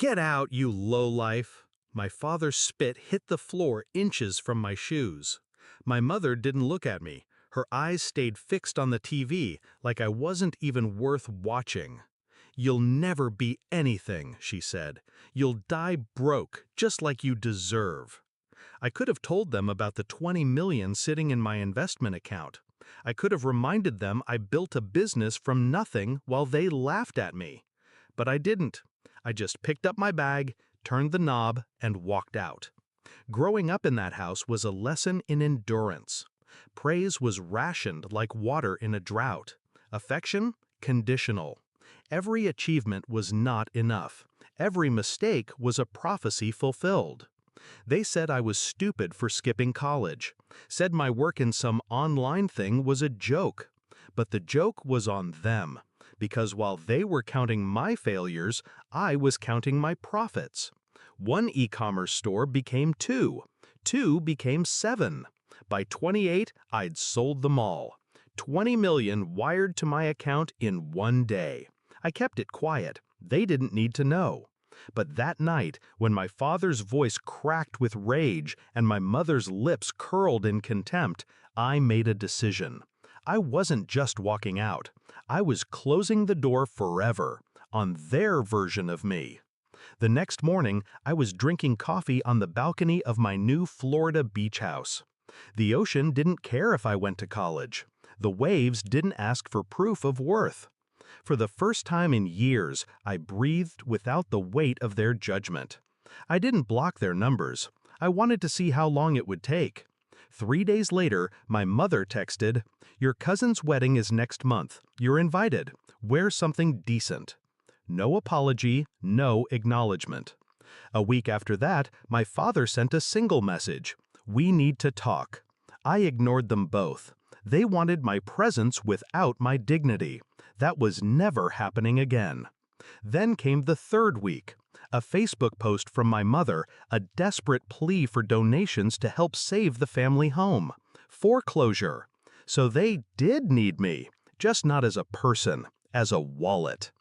Get out, you lowlife! My father's spit hit the floor inches from my shoes. My mother didn't look at me. Her eyes stayed fixed on the TV, like I wasn't even worth watching. "You'll never be anything," she said. "You'll die broke, just like you deserve." I could have told them about the 20 million sitting in my investment account. I could have reminded them I built a business from nothing while they laughed at me. But I didn't. I just picked up my bag, turned the knob, and walked out. Growing up in that house was a lesson in endurance. Praise was rationed like water in a drought. Affection, conditional. Every achievement was not enough. Every mistake was a prophecy fulfilled. They said I was stupid for skipping college, said my work in some online thing was a joke. But the joke was on them, because while they were counting my failures, I was counting my profits. One e-commerce store became two. Two became seven. By 28, I'd sold them all. 20 million wired to my account in one day. I kept it quiet. They didn't need to know. But that night, when my father's voice cracked with rage and my mother's lips curled in contempt, I made a decision. I wasn't just walking out. I was closing the door forever, on their version of me. The next morning, I was drinking coffee on the balcony of my new Florida beach house. The ocean didn't care if I went to college. The waves didn't ask for proof of worth. For the first time in years, I breathed without the weight of their judgment. I didn't block their numbers. I wanted to see how long it would take. 3 days later, my mother texted, "Your cousin's wedding is next month. You're invited. Wear something decent." No apology, no acknowledgement. A week after that, my father sent a single message. "We need to talk." I ignored them both. They wanted my presence without my dignity. That was never happening again. Then came the third week. A Facebook post from my mother, a desperate plea for donations to help save the family home. Foreclosure. So they did need me, just not as a person, as a wallet.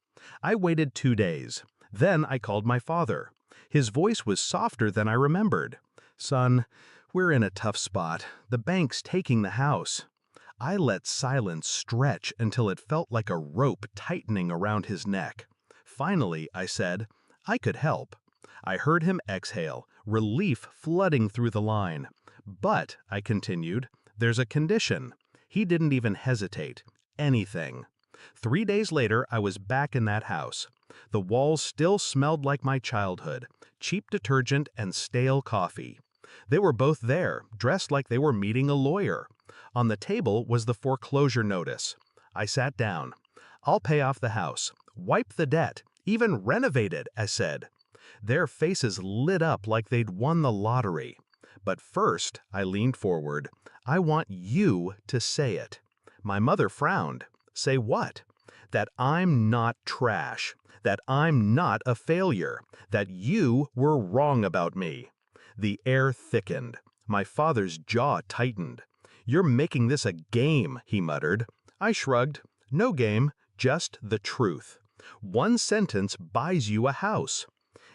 I waited 2 days. Then I called my father. His voice was softer than I remembered. "Son, we're in a tough spot. The bank's taking the house." I let silence stretch until it felt like a rope tightening around his neck. Finally, I said, "I could help." I heard him exhale, relief flooding through the line. "But," I continued, "there's a condition." He didn't even hesitate. Anything. 3 days later, I was back in that house. The walls still smelled like my childhood, cheap detergent and stale coffee. They were both there, dressed like they were meeting a lawyer. On the table was the foreclosure notice. I sat down. "I'll pay off the house, wipe the debt, even renovate it," I said. Their faces lit up like they'd won the lottery. "But first," I leaned forward, "I want you to say it." My mother frowned. "Say what?" "That I'm not trash. That I'm not a failure. That you were wrong about me." The air thickened. My father's jaw tightened. "You're making this a game," he muttered. I shrugged. "No game, just the truth. One sentence buys you a house."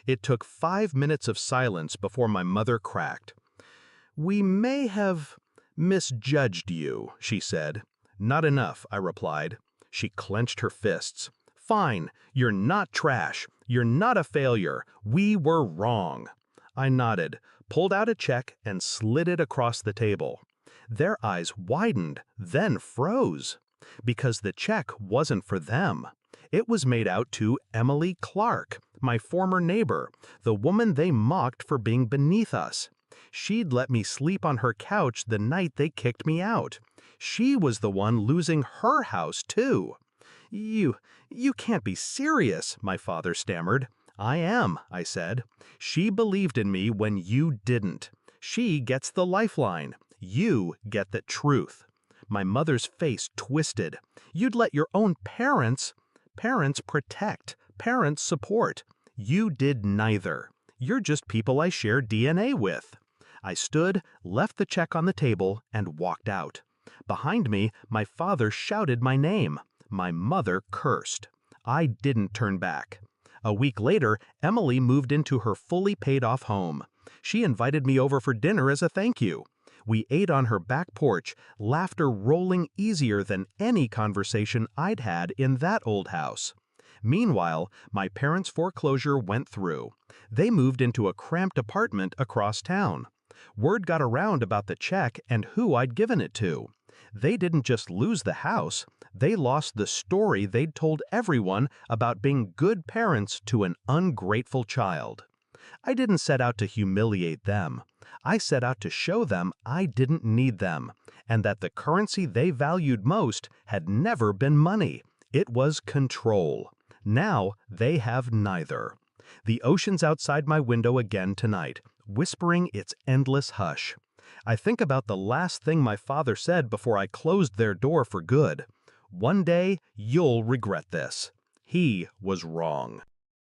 It took 5 minutes of silence before my mother cracked. "We may have misjudged you," she said. "Not enough," I replied. She clenched her fists. "Fine, you're not trash. You're not a failure. We were wrong." I nodded, pulled out a check, and slid it across the table. Their eyes widened, then froze. Because the check wasn't for them. It was made out to Emily Clark, my former neighbor, the woman they mocked for being beneath us. She'd let me sleep on her couch the night they kicked me out. She was the one losing her house, too. You can't be serious," my father stammered. "I am," I said. "She believed in me when you didn't. She gets the lifeline. You get the truth." My mother's face twisted. "You'd let your own parents protect, parents support. You did neither. You're just people I share DNA with." I stood, left the check on the table, and walked out. Behind me, my father shouted my name. My mother cursed. I didn't turn back. A week later, Emily moved into her fully paid-off home. She invited me over for dinner as a thank you. We ate on her back porch, laughter rolling easier than any conversation I'd had in that old house. Meanwhile, my parents' foreclosure went through. They moved into a cramped apartment across town. Word got around about the check and who I'd given it to. They didn't just lose the house, they lost the story they'd told everyone about being good parents to an ungrateful child. I didn't set out to humiliate them. I set out to show them I didn't need them, and that the currency they valued most had never been money. It was control. Now they have neither. The ocean's outside my window again tonight, whispering its endless hush. I think about the last thing my father said before I closed their door for good. One day, you'll regret this. He was wrong.